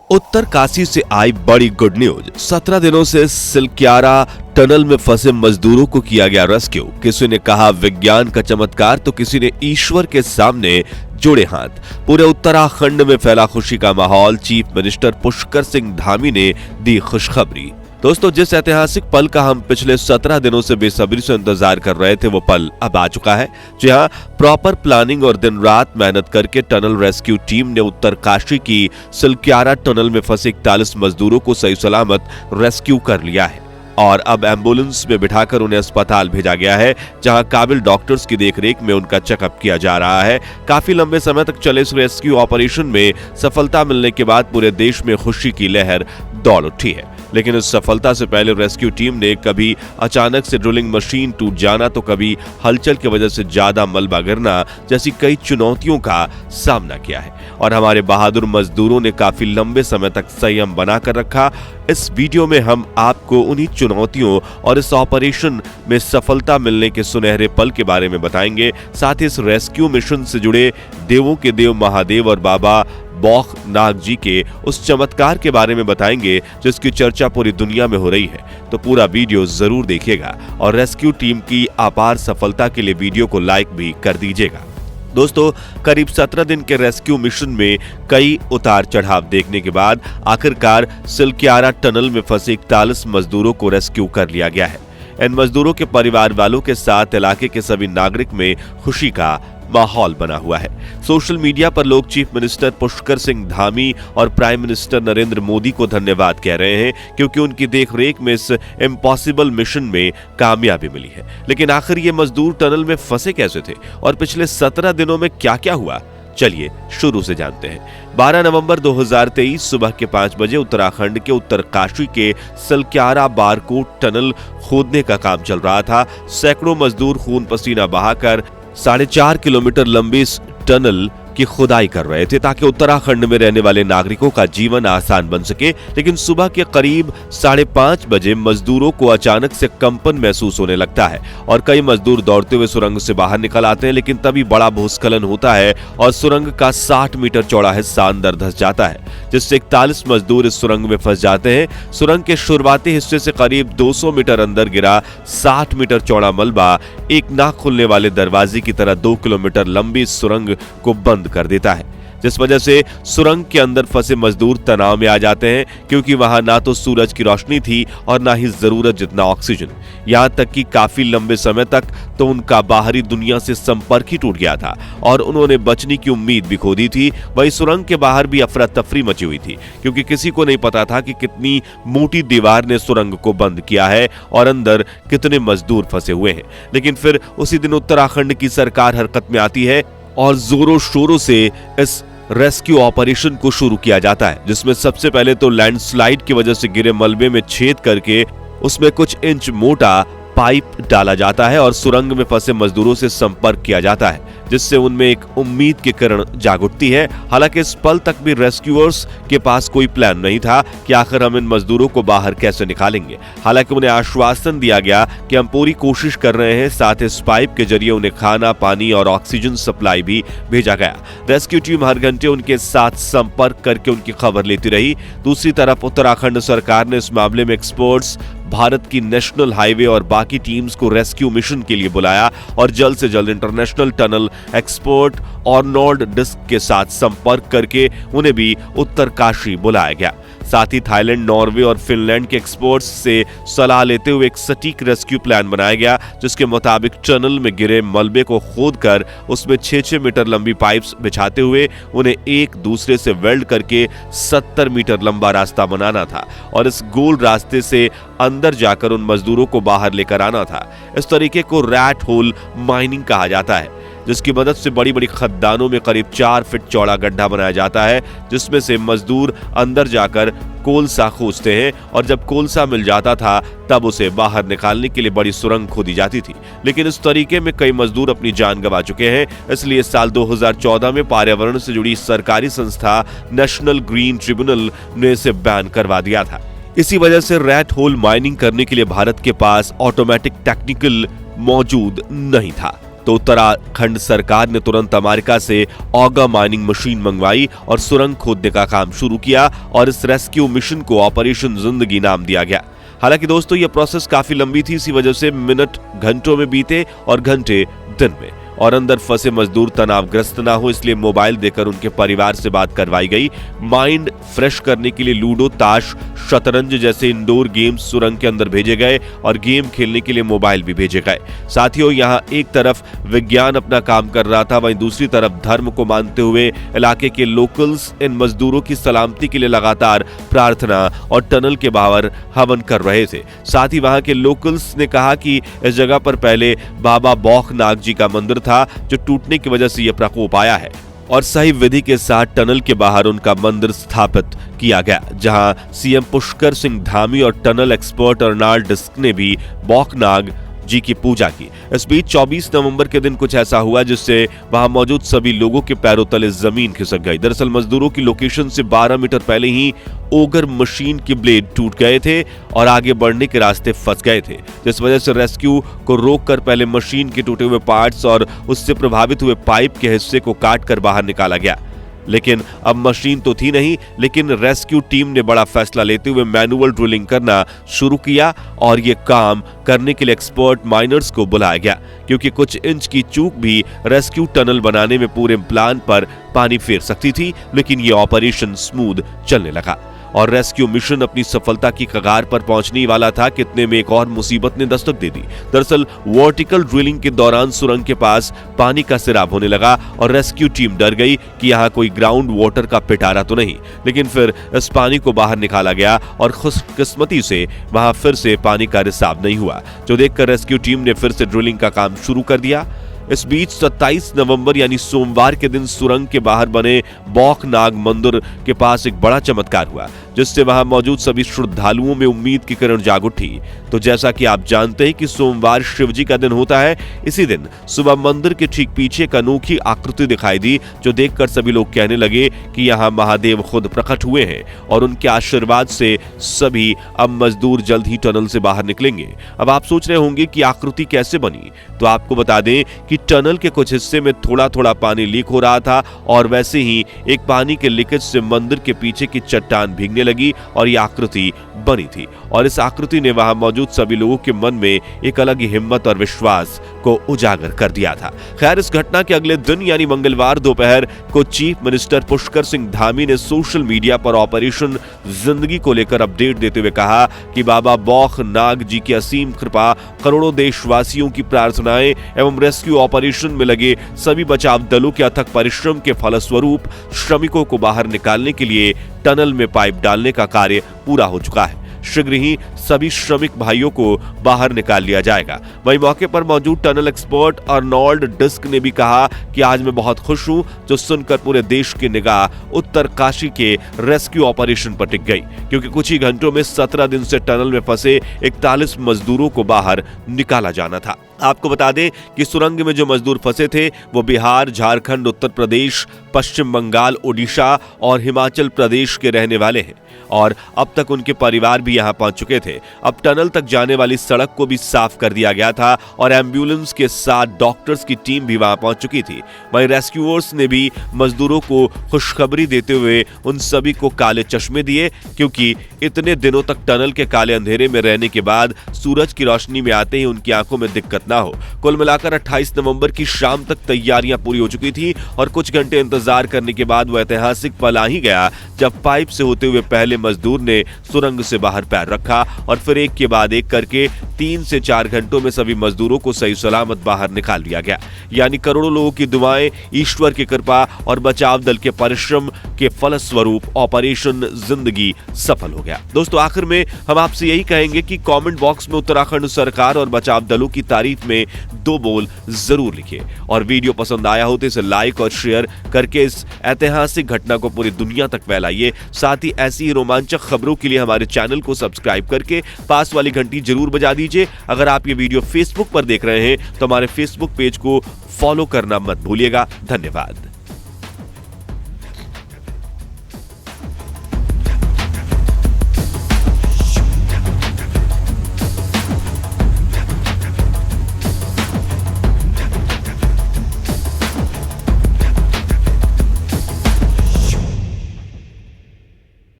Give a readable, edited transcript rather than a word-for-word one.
उत्तरकाशी से आई बड़ी good news. 17 दिनों से सिलक्यारा टनल में फंसे मजदूरों को किया गया रेस्क्यू। किसी ने कहा विज्ञान का चमत्कार तो किसी ने ईश्वर के सामने जोड़े हाथ। पूरे उत्तराखंड में फैला खुशी का माहौल। चीफ मिनिस्टर पुष्कर सिंह धामी ने दी खुशखबरी। दोस्तों, जिस ऐतिहासिक पल का हम पिछले 17 दिनों से बेसब्री से इंतजार कर रहे थे वो पल अब आ चुका है। जी हां, प्रॉपर प्लानिंग और दिन रात मेहनत करके टनल रेस्क्यू टीम ने उत्तरकाशी की सिलक्यारा टनल में फंसे 41 मजदूरों को सही सलामत रेस्क्यू कर लिया है और अब एम्बुलेंस में बिठाकर उन्हें अस्पताल भेजा गया है, जहां काबिल डॉक्टर्स की देखरेख में उनका चेकअप किया जा रहा है। काफी लंबे समय तक चले इस रेस्क्यू ऑपरेशन में सफलता मिलने के बाद पूरे देश में खुशी की लहर दौड़ उठी है। लेकिन इस सफलता से पहले रेस्क्यू टीम ने कभी अचानक से ड्रिलिंग मशीन टूट जाना तो कभी हलचल की वजह से ज्यादा मलबा गिरना जैसी कई चुनौतियों का सामना किया है और हमारे बहादुर मजदूरों ने काफी लंबे समय तक संयम बनाकर रखा। इस वीडियो में हम आपको उन्हीं चुनौतियों और इस ऑपरेशन में सफलता मिलने के सुनहरे पल के बारे में बताएंगे। साथ ही इस रेस्क्यू मिशन से जुड़े देवों के देव महादेव और बाबा बौखनाग जी के उस चमत्कार के बारे में बताएंगे जिसकी चर्चा पूरी दुनिया में हो रही है। तो पूरा वीडियो जरूर देखिएगा और रेस्क्यू टीम की अपार सफलता के लिए वीडियो को लाइक भी कर दीजिएगा। दोस्तों, करीब 17 दिन के रेस्क्यू मिशन में कई उतार चढ़ाव देखने के बाद आखिरकार सिलक्यारा टनल में फंसे 41 मजदूरों को रेस्क्यू कर लिया गया है। इन मजदूरों के परिवार वालों के साथ इलाके के सभी नागरिक में खुशी का माहौल बना हुआ है। सोशल मीडिया पर लोग चीफ मिनिस्टर पुष्कर सिंह धामी और प्राइम मिनिस्टर नरेंद्र मोदी को धन्यवाद कह रहे हैं क्योंकि उनकी देखरेख में इस इम्पॉसिबल मिशन में कामयाबी मिली है। लेकिन आखिर ये मजदूर टनल में फंसे कैसे थे और पिछले 17 दिनों में क्या क्या हुआ, चलिए शुरू से जानते हैं। 12 नवंबर 2023 सुबह के 5 बजे उत्तराखंड के उत्तरकाशी के सिलक्यारा बारकोट टनल खोदने का काम चल रहा था। सैकड़ों मजदूर खून पसीना बहाकर 4.5 किलोमीटर लंबी इस टनल की खुदाई कर रहे थे ताकि उत्तराखंड में रहने वाले नागरिकों का जीवन आसान बन सके। लेकिन सुबह के करीब 5:30 बजे मजदूरों को अचानक से कंपन महसूस होने लगता है और कई मजदूर दौड़ते हुए सुरंग से बाहर निकल आते हैं। लेकिन तभी बड़ा भूस्खलन होता है और सुरंग का 60 मीटर चौड़ा हिस्सा अंदर धंस जाता है, जिससे 41 मजदूर इस सुरंग में फंस जाते हैं। सुरंग के शुरुआती हिस्से से करीब 200 मीटर अंदर गिरा 60 मीटर चौड़ा मलबा एक ना खुलने वाले दरवाजे की तरह 2 किलोमीटर लंबी सुरंग को बंद कर देता है, जिस वजह से सुरंग के अंदर फंसे मजदूर तनाव में आ जाते हैं क्योंकि वहां ना तो सूरज की रोशनी थी और ना ही जरूरत जितना ऑक्सीजन। यहां तक कि काफी लंबे समय तक तो उनका बाहरी दुनिया से संपर्क ही टूट गया था और उन्होंने बचने की उम्मीद भी खो दी थी। वहीं सुरंग के बाहर भी अफरा तफरी मची हुई थी क्योंकि किसी को नहीं पता था कि कितनी मोटी दीवार ने सुरंग को बंद किया है और अंदर कितने मजदूर फंसे हुए हैं। लेकिन फिर उसी दिन उत्तराखंड की सरकार हरकत में आती है और जोरों शोरों से इस रेस्क्यू ऑपरेशन को शुरू किया जाता है, जिसमें सबसे पहले तो लैंडस्लाइड की वजह से गिरे मलबे में छेद करके उसमें कुछ इंच मोटा पाइप डाला जाता है और सुरंग में फंसे मजदूरों से संपर्क किया जाता है, जिससे उनमें एक उम्मीद की किरण जाग उठती है। हालांकि इस पल तक भी रेस्क्यूअर्स के पास कोई प्लान नहीं था कि आखिर हम इन मजदूरों को बाहर कैसे निकालेंगे। हालांकि उन्हें आश्वासन दिया गया कि हम पूरी कोशिश कर रहे हैं। साथ इस पाइप के जरिए उन्हें खाना, पानी और ऑक्सीजन सप्लाई भी भेजा गया। रेस्क्यू टीम हर घंटे उनके साथ संपर्क करके उनकी खबर लेती रही। दूसरी तरफ उत्तराखंड सरकार ने इस मामले में एक्सपर्ट्स, भारत की नेशनल हाईवे और बाकी टीम्स को रेस्क्यू मिशन के लिए बुलाया और जल्द से जल्द इंटरनेशनल टनल एक्सपर्ट और नॉर्ड डिस्क के साथ संपर्क करके उन्हें भी उत्तरकाशी बुलाया गया। साथ ही थाईलैंड, नॉर्वे और फिनलैंड के एक्सपर्ट्स से सलाह लेते हुए एक सटीक रेस्क्यू प्लान बनाया गया, जिसके मुताबिक टनल में गिरे मलबे को खोदकर उसमें 6-6 मीटर लंबी पाइप्स बिछाते हुए उन्हें एक दूसरे से वेल्ड करके 70 मीटर लंबा रास्ता बनाना था और इस गोल रास्ते से अंदर जाकर उन मजदूरों को बाहर लेकर आना था। इस तरीके को रैट होल माइनिंग कहा जाता है, जिसकी मदद से बड़ी बड़ी खदानों में करीब 4 फीट चौड़ा गड्ढा बनाया जाता है, जिसमें से मजदूर अंदर जाकर कोलसा खोजते हैं और जब कोलसा मिल जाता था तब उसे बाहर निकालने के लिए बड़ी सुरंग खोदी जाती थी। लेकिन इस तरीके में कई मजदूर अपनी जान गंवा चुके हैं, इसलिए साल 2014 में पर्यावरण से जुड़ी सरकारी संस्था नेशनल ग्रीन ट्रिब्यूनल ने इसे बैन करवा दिया था। इसी वजह से रैट होल माइनिंग करने के लिए भारत के पास ऑटोमेटिक टेक्निकल मौजूद नहीं था। तो उत्तराखंड सरकार ने तुरंत अमेरिका से ऑगा माइनिंग मशीन मंगवाई और सुरंग खोदने का काम शुरू किया और इस रेस्क्यू मिशन को ऑपरेशन जिंदगी नाम दिया गया। हालांकि दोस्तों ये प्रोसेस काफी लंबी थी, इसी वजह से मिनट घंटों में बीते और घंटे दिन में, और अंदर फंसे मजदूर तनावग्रस्त ना हो इसलिए मोबाइल देकर उनके परिवार से बात करवाई गई। माइंड फ्रेश करने के लिए लूडो, ताश, शतरंज जैसे इंडोर गेम्स सुरंग के अंदर भेजे गए और गेम खेलने के लिए मोबाइल भी भेजे गए। साथियों, यहाँ एक तरफ विज्ञान अपना काम कर रहा था, वहीं दूसरी तरफ धर्म को मानते हुए इलाके के लोकल्स इन मजदूरों की सलामती के लिए लगातार प्रार्थना और टनल के बाहर हवन कर रहे थे। साथ ही वहां के लोकल्स ने कहा कि इस जगह पर पहले बाबा बौखनाग जी का मंदिर था जो टूटने की वजह से यह प्रकोप आया है और सही विधि के साथ टनल के बाहर उनका मंदिर स्थापित किया गया, जहां सीएम पुष्कर सिंह धामी और टनल एक्सपर्ट अर्नाल्ड डिस्क ने भी बौखनाग जी की पूजा की। इस बीच 24 नवंबर के दिन कुछ ऐसा हुआ जिससे वहां मौजूद सभी लोगों के पैरों तले जमीन खिसक गई। दरअसल मजदूरों की लोकेशन से 12 मीटर पहले ही ओगर मशीन के ब्लेड टूट गए थे और आगे बढ़ने के रास्ते फंस गए थे, जिस वजह से रेस्क्यू को रोककर पहले मशीन के टूटे हुए पार्ट्स और उससे प्रभावित हुए पाइप के हिस्से को काटकर बाहर निकाला गया। लेकिन अब मशीन तो थी नहीं, लेकिन रेस्क्यू टीम ने बड़ा फैसला लेते हुए मैनुअल ड्रिलिंग करना शुरू किया और ये काम करने के लिए एक्सपर्ट माइनर्स को बुलाया गया, क्योंकि कुछ इंच की चूक भी रेस्क्यू टनल बनाने में पूरे प्लान पर पानी फेर सकती थी। लेकिन ये ऑपरेशन स्मूथ चलने लगा और रेस्क्यू मिशन अपनी सफलता की कगार पर पहुंचने वाला था। कितने में एक और मुसीबत ने दस्तक दे दी। दरअसल वर्टिकल ड्रिलिंग के दौरान सुरंग के पास पानी का सिराब होने लगा और रेस्क्यू टीम डर गई कि यहाँ कोई ग्राउंड वाटर का पिटारा तो नहीं। लेकिन फिर इस पानी को बाहर निकाला गया और खुशकिस्मती से वहां फिर से पानी का रिसाव नहीं हुआ, जो देखकर रेस्क्यू टीम ने फिर से ड्रिलिंग का काम शुरू कर दिया। इस बीच 27 नवंबर यानी सोमवार के दिन सुरंग के बाहर बने बौखनाग मंदिर के पास एक बड़ा चमत्कार हुआ, जिससे वहां मौजूद सभी श्रद्धालुओं में उम्मीद की किरण जाग उठी। तो जैसा कि आप जानते हैं कि सोमवार शिवजी का दिन होता है, इसी दिन सुबह मंदिर के ठीक पीछे एक अनोखी आकृति दिखाई दी, जो देखकर सभी लोग कहने लगे कि यहाँ महादेव खुद प्रकट हुए हैं और उनके आशीर्वाद से सभी अब मजदूर जल्द ही टनल से बाहर निकलेंगे। अब आप सोच रहे होंगे कि आकृति कैसे बनी, तो आपको बता दें कि टनल के कुछ हिस्से में थोड़ा थोड़ा पानी लीक हो रहा था और वैसे ही एक पानी के लीकेज से मंदिर के पीछे की चट्टान भीगने लगी और यह आकृति बनी थी। और इस आकृति ने वहां मौजूद सभी लोगों के मन में एक अलग ही हिम्मत और विश्वास को उजागर कर दिया था। खैर, इस घटना के अगले दिन यानी मंगलवार दोपहर को चीफ मिनिस्टर पुष्कर सिंह धामी ने सोशल मीडिया पर ऑपरेशन जिंदगी को लेकर अपडेट देते हुए कहा कि बाबा बौखनाग जी की असीम कृपा, करोड़ों देशवासियों की प्रार्थनाएं एवं रेस्क्यू ऑपरेशन में लगे सभी बचाव दलों के अथक परिश्रम के फलस्वरूप श्रमिकों को बाहर निकालने के लिए टनल में पाइप डालने का कार्य पूरा हो चुका है। शीघ्र ही सभी श्रमिक भाइयों को बाहर निकाल लिया जाएगा। वहीं मौके पर मौजूद टनल एक्सपर्ट अर्नोल्ड डिस्क ने भी कहा कि आज मैं बहुत खुश हूं, जो सुनकर पूरे देश की निगाह उत्तरकाशी के रेस्क्यू ऑपरेशन पर टिक गई, क्योंकि कुछ ही घंटों में 17 दिन से टनल में फंसे 41 मजदूरों को बाहर निकाला जाना था। आपको बता दें कि सुरंग में जो मजदूर फंसे थे वो बिहार, झारखंड, उत्तर प्रदेश, पश्चिम बंगाल, ओडिशा और हिमाचल प्रदेश के रहने वाले हैं और अब तक उनके परिवार भी यहां पहुंच चुके थे। अब टनल तक जाने वाली सड़क को भी साफ कर दिया गया था और एम्बुलेंस के साथ डॉक्टर्स की टीम भी वहां पहुंच चुकी थी। वहीं रेस्क्यूअर्स ने भी मजदूरों को खुशखबरी देते हुए उन सभी को काले चश्मे दिए, क्योंकि इतने दिनों तक टनल के काले अंधेरे में रहने के बाद सूरज की रोशनी में आते ही उनकी आंखों में दिक्कत ना हो। कुल मिलाकर 28 नवंबर की शाम तक तैयारियां पूरी हो चुकी थी और कुछ घंटे इंतजार करने के बाद वो ऐतिहासिक पल आ ही गया जब पाइप से होते हुए पहले मजदूर ने सुरंग से बाहर पैर रखा और फिर एक के बाद एक करके 3 से 4 घंटों में सभी मजदूरों को सही सलामत बाहर निकाल लिया गया। यानी करोड़ों लोगों की दुआएं, ईश्वर की कृपा और बचाव दल के परिश्रम के फलस्वरूप ऑपरेशन जिंदगी सफल हो गया। दोस्तों, आखिर में हम आपसे यही कहेंगे कि कमेंट बॉक्स में उत्तराखंड सरकार और बचाव दलों की तारीफ में 2 बोल जरूर लिखिए और वीडियो पसंद आया हो तो इसे लाइक और शेयर करके इस ऐतिहासिक घटना को पूरी दुनिया तक फैलाइए। साथ ही ऐसी रोमांचक खबरों के लिए हमारे चैनल को सब्सक्राइब करके पास वाली घंटी जरूर बजा दीजिए। अगर आप ये वीडियो फेसबुक पर देख रहे हैं तो हमारे फेसबुक पेज को फॉलो करना मत भूलिएगा। धन्यवाद।